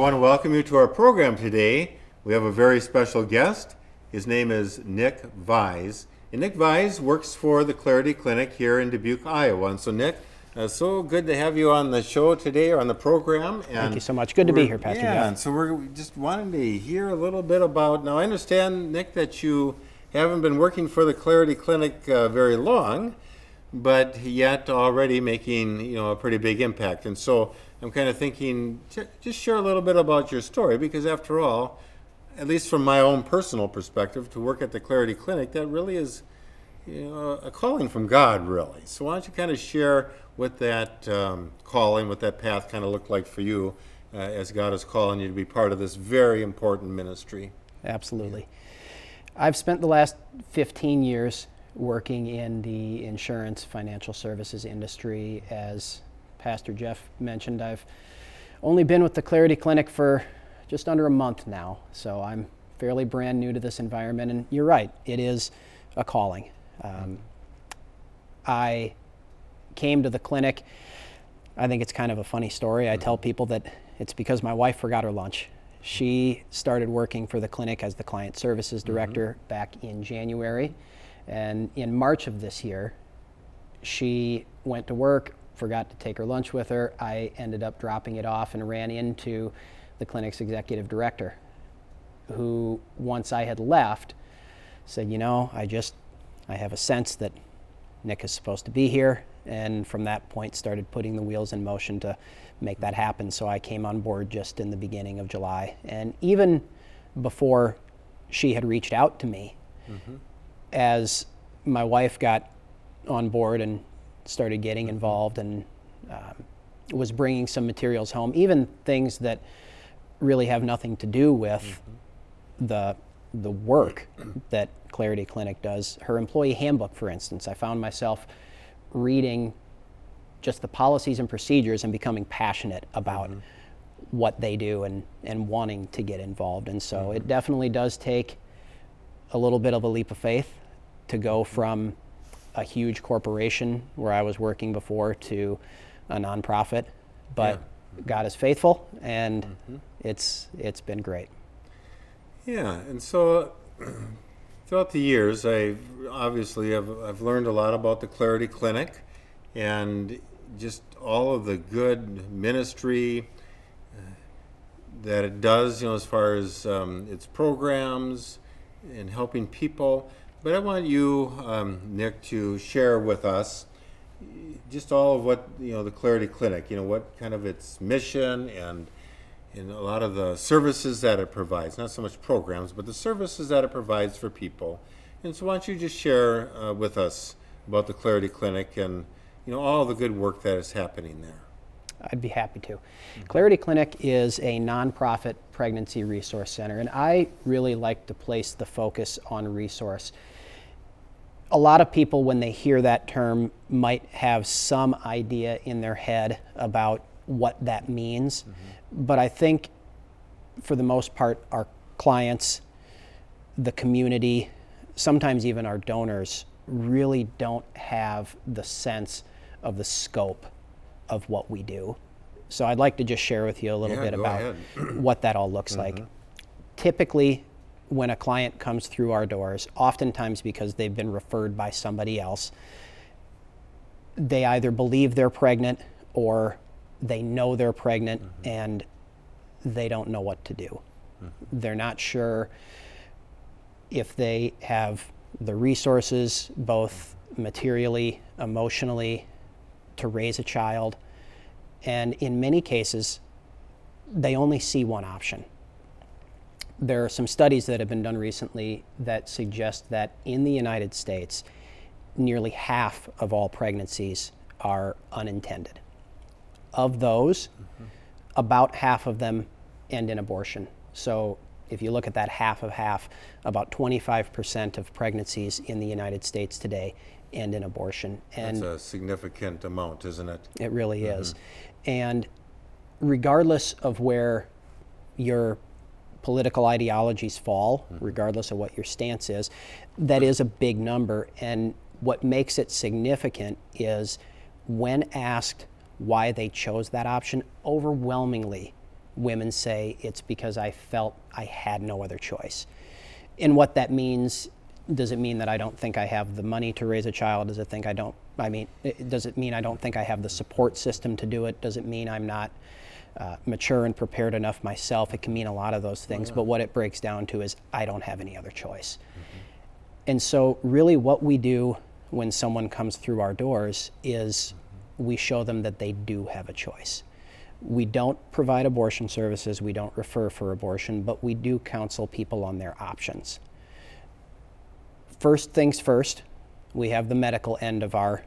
want to welcome you to our program today. We have a very special guest. His name is Nick Vize. And Nick Vize works for the Clarity Clinic here in Dubuque, Iowa. And so Nick, so good to have you on the show today, or on the program. And thank you so much. Good to be here, Pastor Jeff. And so we're just wanting to hear a little bit about, now I understand, Nick, that you haven't been working for the Clarity Clinic very long, but yet already making, a pretty big impact. And so I'm kind of thinking, just share a little bit about your story, because after all, at least from my own personal perspective, to work at the Clarity Clinic, that really is a calling from God, really. So why don't you kind of share what that calling, what that path kind of looked like for you as God is calling you to be part of this very important ministry. Absolutely. I've spent the last 15 years working in the insurance financial services industry. As Pastor Jeff mentioned, I've only been with the Clarity Clinic for just under a month now, so I'm fairly brand new to this environment, and you're right, it is a calling. I came to the clinic, I think it's kind of a funny story. I tell people that it's because my wife forgot her lunch. She started working for the clinic as the client services director back in January, and in March of this year, she went to work, forgot to take her lunch with her. I ended up dropping it off and ran into the clinic's executive director, who, once I had left, said, I have a sense that Nick is supposed to be here, and from that point started putting the wheels in motion to make that happen. So I came on board just in the beginning of July. And even before she had reached out to me, as my wife got on board and started getting involved and was bringing some materials home, even things that really have nothing to do with the work that Clarity Clinic does. Her employee handbook, for instance, I found myself reading just the policies and procedures and becoming passionate about what they do and wanting to get involved. And so it definitely does take a little bit of a leap of faith to go from a huge corporation where I was working before to a nonprofit, but God is faithful, and it's been great. Yeah, and so throughout the years, I've learned a lot about the Clarity Clinic and just all of the good ministry that it does, as far as its programs and helping people. But I want you, Nick, to share with us just all of what, the Clarity Clinic, what kind of its mission and a lot of the services that it provides, not so much programs, but the services that it provides for people. And so why don't you just share with us about the Clarity Clinic and, all the good work that is happening there. I'd be happy to. Clarity Clinic is a nonprofit pregnancy resource center, and I really like to place the focus on resource. A lot of people, when they hear that term, might have some idea in their head about what that means. But I think, for the most part, our clients, the community, sometimes even our donors, really don't have the sense of the scope of what we do. So I'd like to just share with you a little bit about what that all looks like. Typically, when a client comes through our doors, oftentimes because they've been referred by somebody else, they either believe they're pregnant or they know they're pregnant and they don't know what to do. They're not sure if they have the resources, both materially, emotionally, to raise a child. And in many cases, they only see one option. There are some studies that have been done recently that suggest that in the United States, nearly half of all pregnancies are unintended. Of those, about half of them end in abortion. So if you look at that half of half, about 25% of pregnancies in the United States today end in abortion. And that's a significant amount, isn't it? It really is. And regardless of where your political ideologies fall, regardless of what your stance is, that is a big number. And what makes it significant is when asked why they chose that option, overwhelmingly women say it's because I felt I had no other choice. And what that means, does it mean that I don't think I have the money to raise a child? Does it mean I don't think I have the support system to do it? Does it mean I'm not mature and prepared enough myself? It can mean a lot of those things, but what it breaks down to is I don't have any other choice. And so really what we do when someone comes through our doors is we show them that they do have a choice. We don't provide abortion services, we don't refer for abortion, but we do counsel people on their options. First things first, we have the medical end of our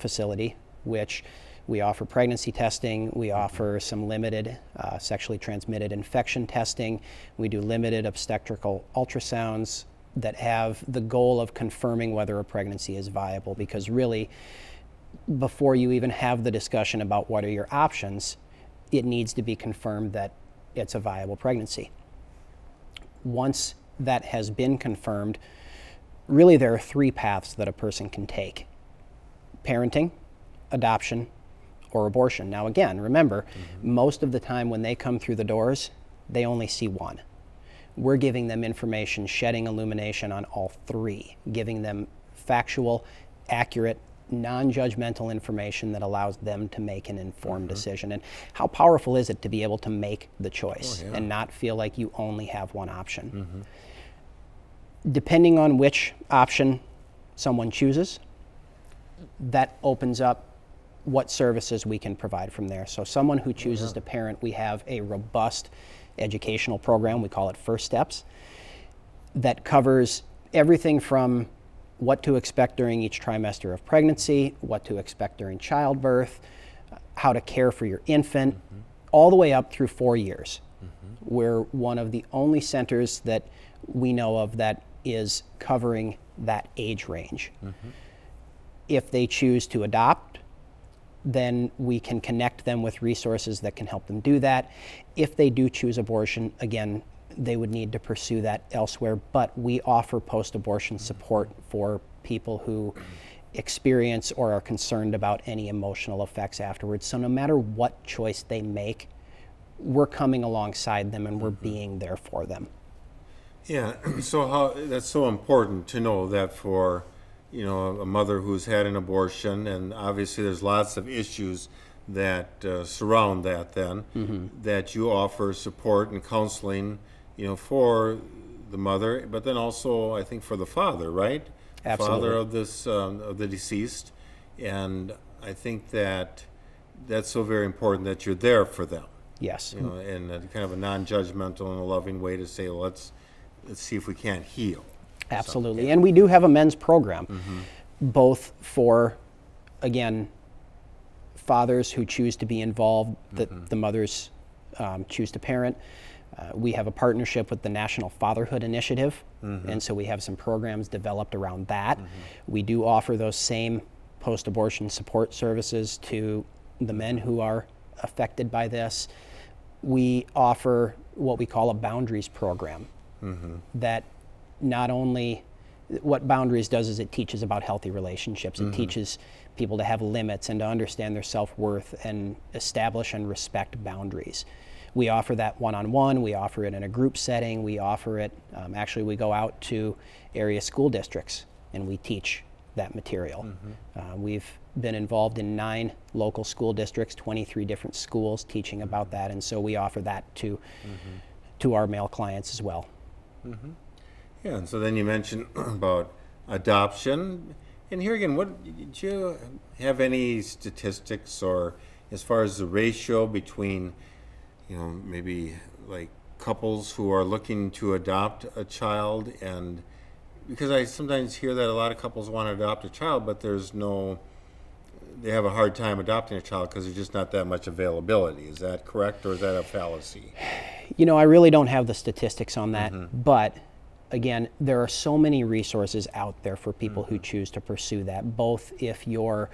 facility, which we offer pregnancy testing, we offer some limited sexually transmitted infection testing, we do limited obstetrical ultrasounds that have the goal of confirming whether a pregnancy is viable, because really, before you even have the discussion about what are your options, it needs to be confirmed that it's a viable pregnancy. Once that has been confirmed, really there are three paths that a person can take: parenting, adoption, or abortion. Now again, remember, most of the time when they come through the doors, they only see one. We're giving them information, shedding illumination on all three, giving them factual, accurate, non-judgmental information that allows them to make an informed decision. And how powerful is it to be able to make the choice and not feel like you only have one option? Depending on which option someone chooses, that opens up what services we can provide from there. So someone who chooses to parent, we have a robust educational program, we call it First Steps, that covers everything from what to expect during each trimester of pregnancy, what to expect during childbirth, how to care for your infant, all the way up through 4 years. We're one of the only centers that we know of that is covering that age range. If they choose to adopt, then we can connect them with resources that can help them do that. If they do choose abortion, again, they would need to pursue that elsewhere, but we offer post-abortion support for people who experience or are concerned about any emotional effects afterwards. So no matter what choice they make, we're coming alongside them and we're being there for them. Yeah, so that's so important to know that for, you know, a mother who's had an abortion, and obviously there's lots of issues that surround that then, that you offer support and counseling, you know, for the mother, but then also I think for the father, right? Absolutely. Father of this of the deceased, and I think that that's so very important that you're there for them. Yes. You know, in a kind of a non-judgmental and a loving way to say, well, let's see if we can't heal. Absolutely. So, and we do have a men's program, both for, again, fathers who choose to be involved, that the mothers choose to parent. We have a partnership with the National Fatherhood Initiative, and so we have some programs developed around that. We do offer those same post-abortion support services to the men who are affected by this. We offer what we call a boundaries program that not only, what boundaries does is it teaches about healthy relationships. It teaches people to have limits and to understand their self-worth and establish and respect boundaries. We offer that one-on-one, we offer it in a group setting, we offer it, actually we go out to area school districts and we teach that material. We've been involved in 9 local school districts, 23 different schools teaching about that, and so we offer that to our male clients as well. Yeah, and so then you mentioned about adoption, and here again, did you have any statistics or as far as the ratio between, you know, maybe like couples who are looking to adopt a child? And because I sometimes hear that a lot of couples want to adopt a child, but they have a hard time adopting a child because there's just not that much availability. Is that correct, or is that a fallacy? You know, I really don't have the statistics on that, but again, there are so many resources out there for people who choose to pursue that, both if you're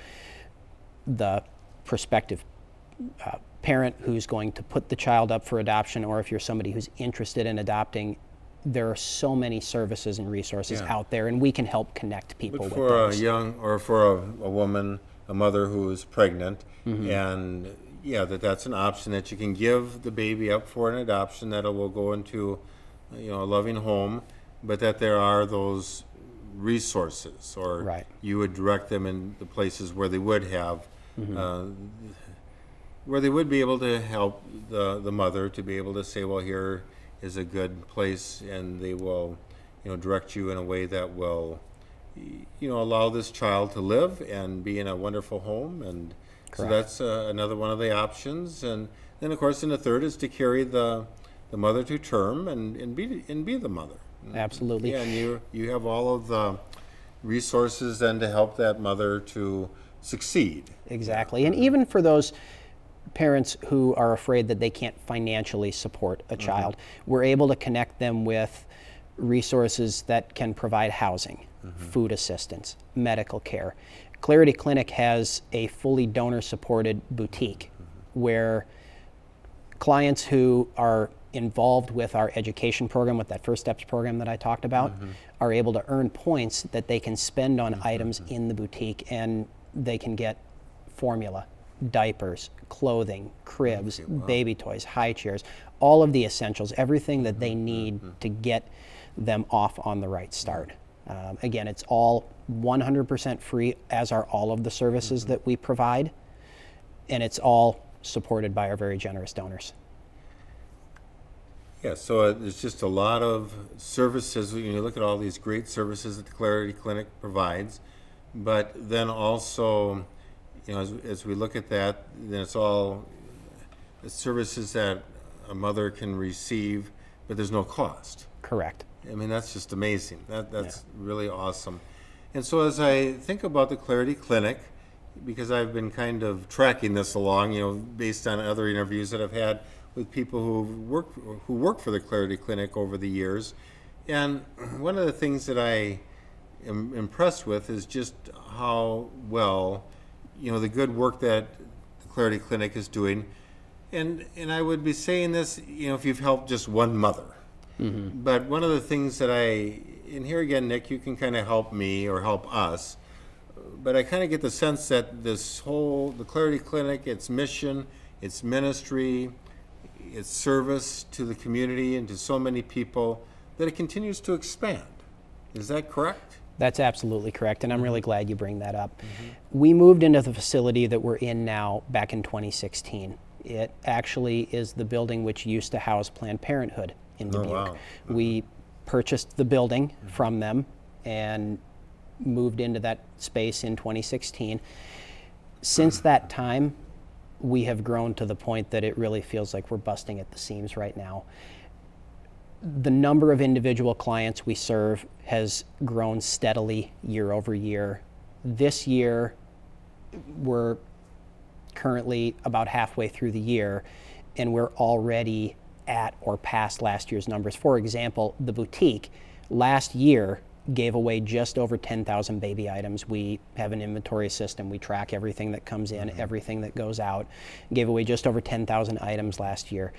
the prospective parent who's going to put the child up for adoption, or if you're somebody who's interested in adopting. There are so many services and resources out there, and we can help connect people with those. For a young, or for a woman, a mother who is pregnant, and yeah, that's an option that you can give the baby up for an adoption that will go into, a loving home, but that there are those resources, or Right. you would direct them in the places where they would have, where they would be able to help the mother to be able to say, well, here is a good place, and they will, direct you in a way that will, allow this child to live and be in a wonderful home. And so that's another one of the options. And then, of course, in the third is to carry the mother to term and be the mother. Absolutely. Yeah, and you have all of the resources then to help that mother to succeed. Exactly. And even for those parents who are afraid that they can't financially support a child, we're able to connect them with resources that can provide housing, food assistance, medical care. Clarity Clinic has a fully donor-supported boutique where clients who are involved with our education program, with that First Steps program that I talked about, are able to earn points that they can spend on items in the boutique, and they can get formula, diapers, clothing, cribs, baby toys, high chairs, all of the essentials, everything that they need to get them off on the right start. Again, it's all 100% free, as are all of the services that we provide, and it's all supported by our very generous donors. Yeah, so there's just a lot of services. You look at all these great services that the Clarity Clinic provides, but then also, as we look at that, then it's all services that a mother can receive, but there's no cost. Correct. I mean, that's just amazing. That's really awesome. And so as I think about the Clarity Clinic, because I've been kind of tracking this along, based on other interviews that I've had with people who work for the Clarity Clinic over the years, and one of the things that I am impressed with is just how well, the good work that the Clarity Clinic is doing. And I would be saying this, if you've helped just one mother. But one of the things that and here again, Nick, you can kind of help me or help us, but I kind of get the sense that the Clarity Clinic, its mission, its ministry, its service to the community and to so many people, that it continues to expand. Is that correct? That's absolutely correct, and I'm really glad you bring that up. We moved into the facility that we're in now back in 2016. It actually is the building which used to house Planned Parenthood in Dubuque. Wow. We purchased the building from them and moved into that space in 2016. Since that time, we have grown to the point that it really feels like we're busting at the seams right now. The number of individual clients we serve has grown steadily year over year. This year, we're currently about halfway through the year, and we're already at or past last year's numbers. For example, the boutique last year gave away just over 10,000 baby items. We have an inventory system. We track everything that comes in, everything that goes out. Gave away just over 10,000 items last year.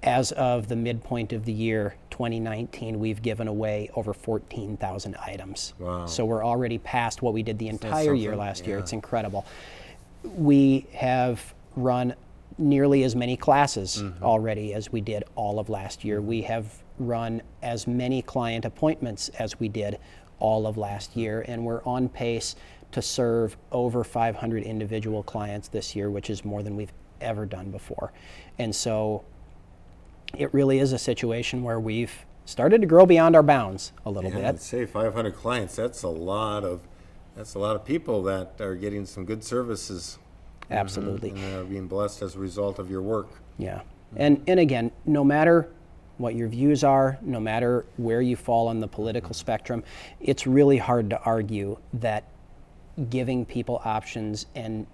As of the midpoint of the year, 2019, we've given away over 14,000 items. Wow. So we're already past what we did the entire year last year. It's incredible. We have run nearly as many classes already as we did all of last year. We have run as many client appointments as we did all of last year, and we're on pace to serve over 500 individual clients this year, which is more than we've ever done before. And so it really is a situation where we've started to grow beyond our bounds a little bit. I'd say 500 clients, that's a lot of people that are getting some good services. Absolutely. And are being blessed as a result of your work. Yeah. And again, no matter what your views are, no matter where you fall on the political spectrum, it's really hard to argue that giving people options and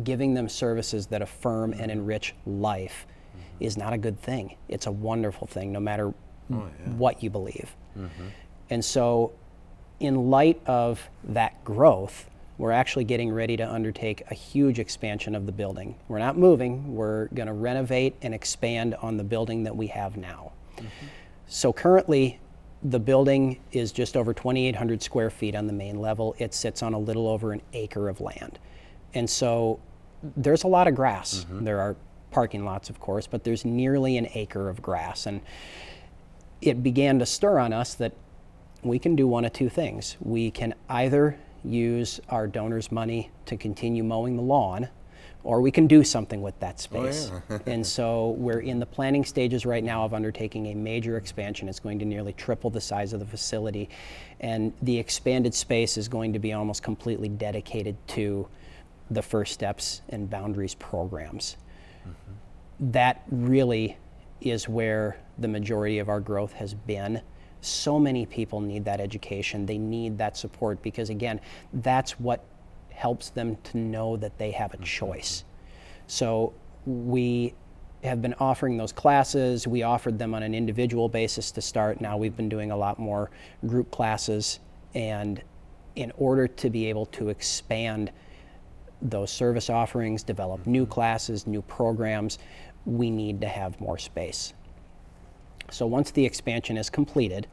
giving them services that affirm and enrich life is not a good thing. It's a wonderful thing, no matter what you believe. And so, in light of that growth, we're actually getting ready to undertake a huge expansion of the building. We're not moving, we're going to renovate and expand on the building that we have now. So currently, the building is just over 2,800 square feet on the main level. It sits on a little over an acre of land. And so there's a lot of grass. There are parking lots, of course, but there's nearly an acre of grass. And it began to stir on us that we can do one of two things. We can either use our donors' money to continue mowing the lawn, or we can do something with that space. Oh, yeah. And so we're in the planning stages right now of undertaking a major expansion. It's going to nearly triple the size of the facility. And the expanded space is going to be almost completely dedicated to the First Steps and Boundaries programs. That really is where the majority of our growth has been. So many people need that education. They need that support because, again, that's what helps them to know that they have a choice. So we have been offering those classes. We offered them on an individual basis to start. Now we've been doing a lot more group classes. And in order to be able to expand those service offerings, develop new classes, new programs, we need to have more space. So once the expansion is completed,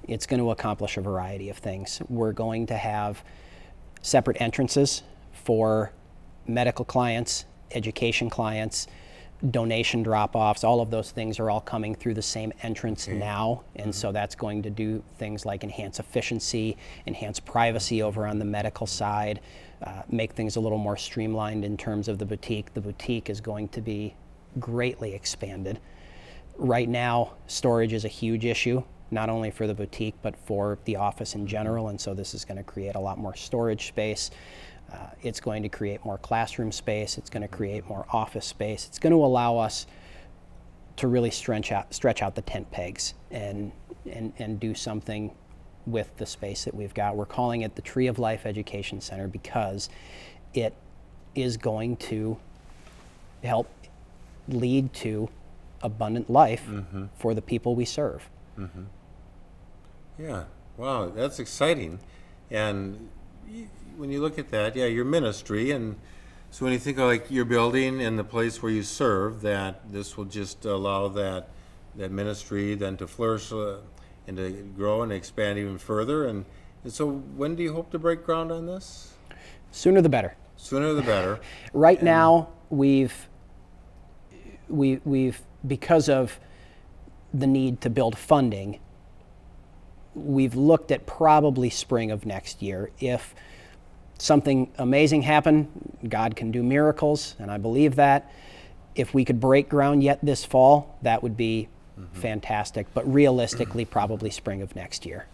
it's going to accomplish a variety of things. We're going to have separate entrances for medical clients, education clients, donation drop-offs. All of those things are all coming through the same entrance now, and so that's going to do things like enhance efficiency, enhance privacy over on the medical side, make things a little more streamlined in terms of the boutique. The boutique is going to be greatly expanded. Right now, storage is a huge issue, not only for the boutique, but for the office in general, and so this is going to create a lot more storage space. It's going to create more classroom space. It's going to create more office space. It's going to allow us to really stretch out the tent pegs and do something with the space that we've got. We're calling it the Tree of Life Education Center because it is going to help lead to abundant life for the people we serve. Yeah, wow, that's exciting. And when you look at that, yeah, your ministry, and so when you think of like your building and the place where you serve, that this will just allow that ministry then to flourish and to grow and expand even further. And so when do you hope to break ground on this? Sooner the better. Sooner the better. Right now, we've because of the need to build funding, we've looked at probably spring of next year. If something amazing happened, God can do miracles, and I believe that. If we could break ground yet this fall, that would be fantastic, but realistically, probably spring of next year.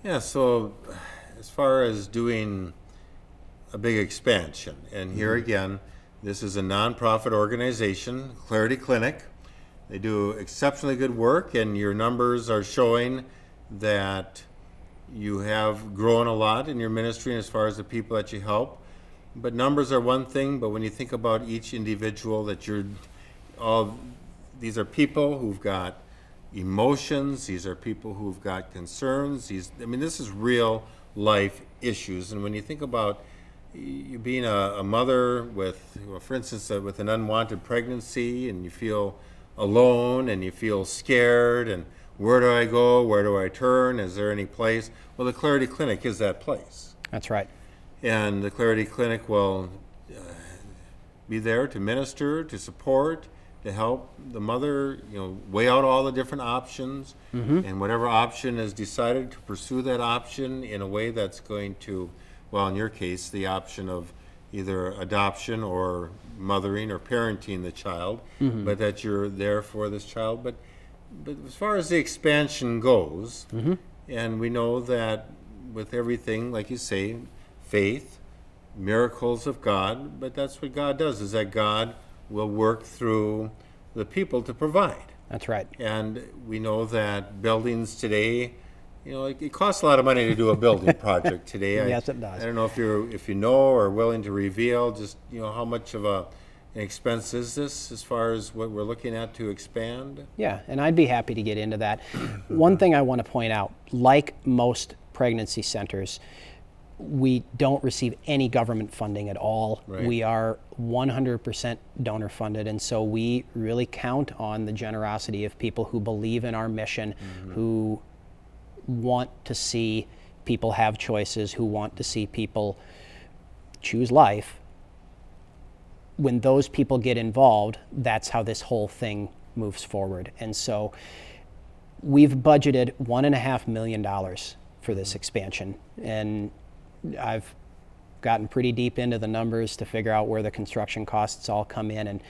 Yeah, so as far as doing a big expansion, and here again, this is a nonprofit organization, Clarity Clinic. They do exceptionally good work, and your numbers are showing that you have grown a lot in your ministry as far as the people that you help. But numbers are one thing, but when you think about each individual these are people who've got emotions, these are people who've got concerns, this is real life issues. And when you think about you being a mother with, for instance, with an unwanted pregnancy, and you feel alone and you feel scared, and where do I go? Where do I turn? Is there any place? Well, the Clarity Clinic is that place. That's right. And the Clarity Clinic will be there to minister, to support, to help the mother, weigh out all the different options, and whatever option is decided, to pursue that option in a way that's going to, well, in your case, the option of either adoption or mothering or parenting the child, but that you're there for this child. But as far as the expansion goes, and we know that with everything, like you say, faith, miracles of God, but that's what God does, is that God will work through the people to provide. That's right. And we know that buildings today, it costs a lot of money to do a building project today. Yes, it does. I don't know if you know or are willing to reveal just how much of an expense is this as far as what we're looking at to expand? Yeah, and I'd be happy to get into that. One thing I want to point out, like most pregnancy centers, we don't receive any government funding at all. Right. We are 100% donor funded, and so we really count on the generosity of people who believe in our mission, who want to see people have choices, who want to see people choose life. when those people get involved, that's how this whole thing moves forward. And so we've budgeted $1.5 million for this expansion. And I've gotten pretty deep into the numbers to figure out where the construction costs all come in. And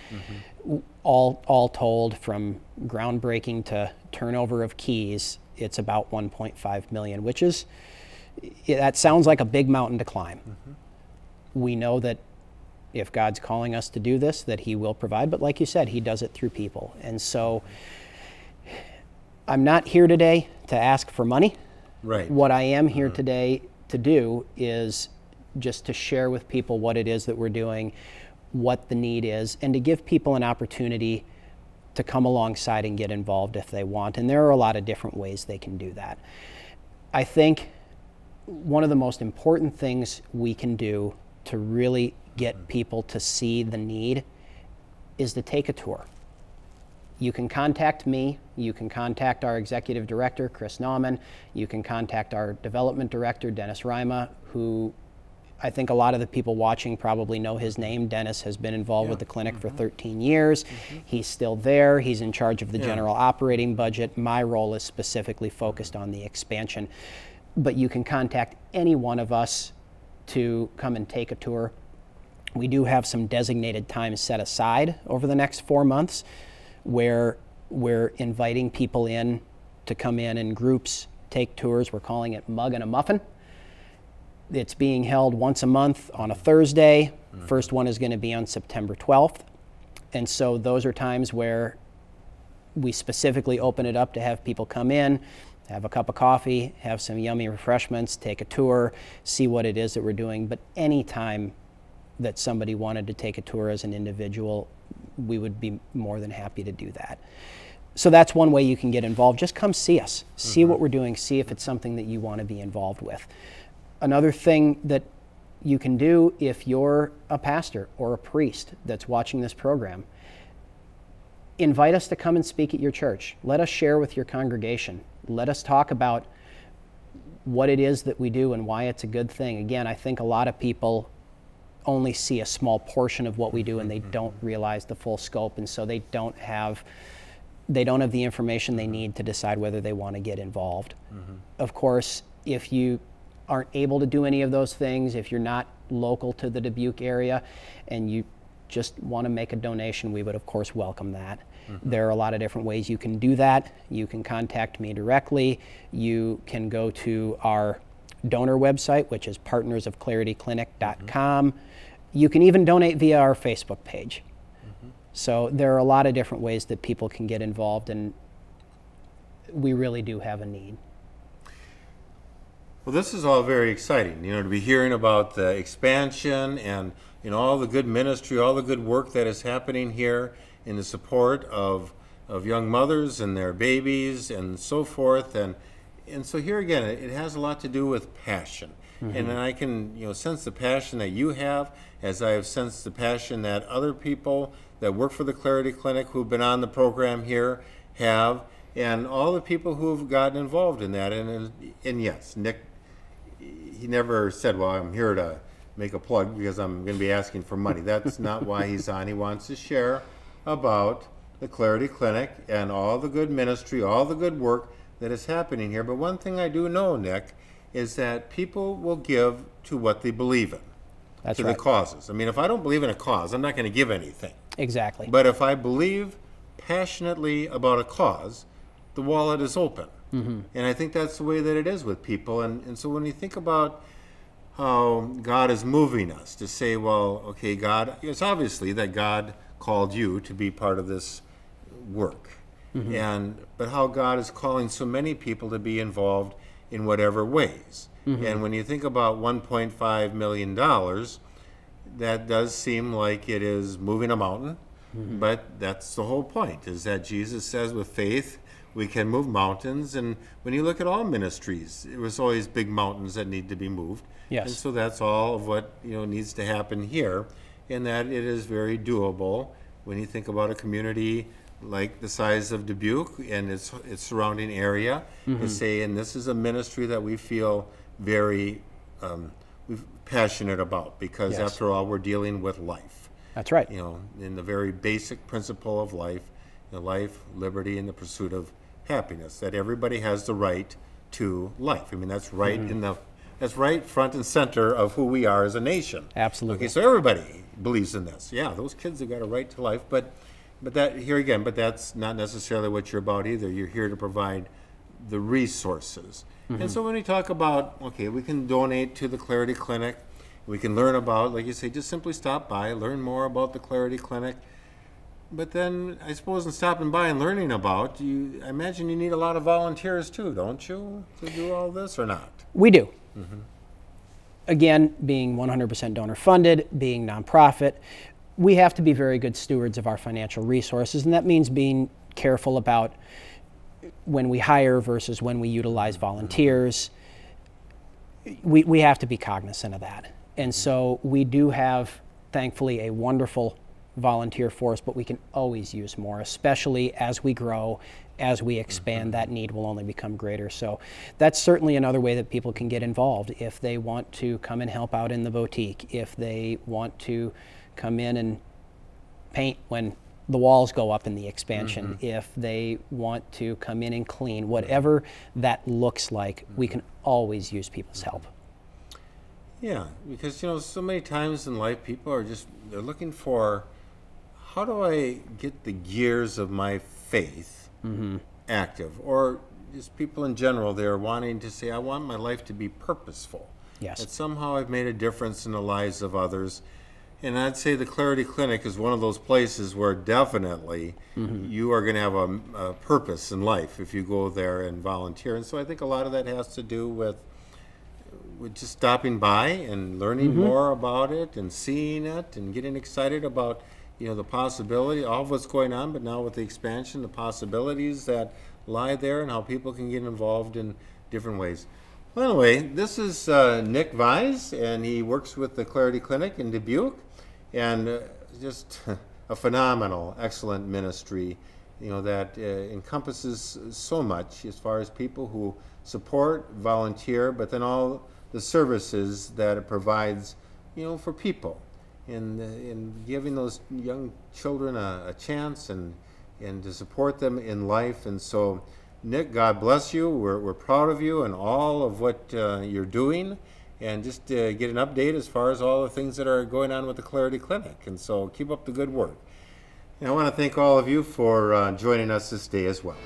all told, from groundbreaking to turnover of keys, it's about 1.5 million, which is, that sounds like a big mountain to climb. We know that if God's calling us to do this, that he will provide. But like you said, he does it through people. And so I'm not here today to ask for money. Right. What I am here today to do is just to share with people what it is that we're doing, what the need is, and to give people an opportunity to come alongside and get involved if they want. And there are a lot of different ways they can do that. I think one of the most important things we can do to really get people to see the need is to take a tour. You can contact me, you can contact our executive director, Chris Nauman, you can contact our development director, Dennis Rima, who I think a lot of the people watching probably know his name. Dennis has been involved with the clinic for 13 years. He's still there. He's in charge of the general operating budget. My role is specifically focused on the expansion. But you can contact any one of us to come and take a tour. We do have some designated time set aside over the next 4 months where we're inviting people in to come in groups, take tours. We're calling it Mug and a Muffin. It's being held once a month on a Thursday. First one is going to be on September 12th. And so those are times where we specifically open it up to have people come in, have a cup of coffee, have some yummy refreshments, take a tour, see what it is that we're doing. But any time that somebody wanted to take a tour as an individual, we would be more than happy to do that. So that's one way you can get involved. Just come see us, see what we're doing, see if it's something that you want to be involved with. Another thing that you can do if you're a pastor or a priest that's watching this program, invite us to come and speak at your church. Let us share with your congregation. Let us talk about what it is that we do and why it's a good thing. Again, I think a lot of people only see a small portion of what we do and they don't realize the full scope, and so they don't have the information they need to decide whether they want to get involved. Of course, if you aren't able to do any of those things, if you're not local to the Dubuque area and you just want to make a donation, we would of course welcome that. There are a lot of different ways you can do that. You can contact me directly. You can go to our donor website, which is partnersofclarityclinic.com. You can even donate via our Facebook page. So there are a lot of different ways that people can get involved, and we really do have a need. Well, this is all very exciting, to be hearing about the expansion and, all the good ministry, all the good work that is happening here in the support of young mothers and their babies and so forth. And so here again, it has a lot to do with passion. And then I can, sense the passion that you have, as I have sensed the passion that other people that work for the Clarity Clinic who've been on the program here have, and all the people who have gotten involved in that. And yes, Nick, he never said, well, I'm here to make a plug because I'm going to be asking for money. That's not why he's on. He wants to share about the Clarity Clinic and all the good ministry, all the good work that is happening here. But one thing I do know, Nick, is that people will give to what they believe in. That's to right. the causes. I mean, if I don't believe in a cause, I'm not going to give anything. Exactly. But if I believe passionately about a cause, the wallet is open. And I think that's the way that it is with people. And so when you think about how God is moving us to say, well, okay, God, it's obviously that God called you to be part of this work. But how God is calling so many people to be involved in whatever ways. And when you think about $1.5 million, that does seem like it is moving a mountain. But that's the whole point, is that Jesus says with faith, we can move mountains. And when you look at all ministries, it was always big mountains that need to be moved. Yes. And so that's all of what needs to happen here, in that it is very doable when you think about a community like the size of Dubuque and its surrounding area, to say, and this is a ministry that we feel very passionate about, because Yes. after all, we're dealing with life. That's right. You know, in the very basic principle of life, life, liberty, and the pursuit of happiness, that everybody has the right to life. I mean, that's right that's right front and center of who we are as a nation. Absolutely. Okay, so everybody believes in this. Yeah, those kids have got a right to life, but that here again, but that's not necessarily what you're about either. You're here to provide the resources. And so when we talk about, okay, we can donate to the Clarity Clinic, we can learn about, like you say, just simply stop by, learn more about the Clarity Clinic. But then I suppose in stopping by and learning about, I imagine you need a lot of volunteers too, don't you, to do all this or not? We do. Again, being 100% donor funded, being nonprofit, we have to be very good stewards of our financial resources, and that means being careful about when we hire versus when we utilize volunteers. We have to be cognizant of that. And so we do have, thankfully, a wonderful volunteer force, but we can always use more, especially as we grow, as we expand. That need will only become greater. So that's certainly another way that people can get involved if they want to come and help out in the boutique, if they want to come in and paint when the walls go up in the expansion, if they want to come in and clean, whatever that looks like, we can always use people's help. Yeah, because so many times in life people are they're looking for, how do I get the gears of my faith active? Or just people in general, they're wanting to say, I want my life to be purposeful. Yes. That somehow I've made a difference in the lives of others. And I'd say the Clarity Clinic is one of those places where definitely you are going to have a purpose in life if you go there and volunteer. And so I think a lot of that has to do with just stopping by and learning more about it and seeing it and getting excited about the possibility, all of what's going on, but now with the expansion, the possibilities that lie there and how people can get involved in different ways. Well, anyway, this is Nick Vize, and he works with the Clarity Clinic in Dubuque, and just a phenomenal, excellent ministry, that encompasses so much as far as people who support, volunteer, but then all the services that it provides, for people, in giving those young children a chance and to support them in life. And so, Nick, God bless you. We're proud of you and all of what you're doing, and just get an update as far as all the things that are going on with the Clarity Clinic. And so keep up the good work. And I want to thank all of you for joining us this day as well.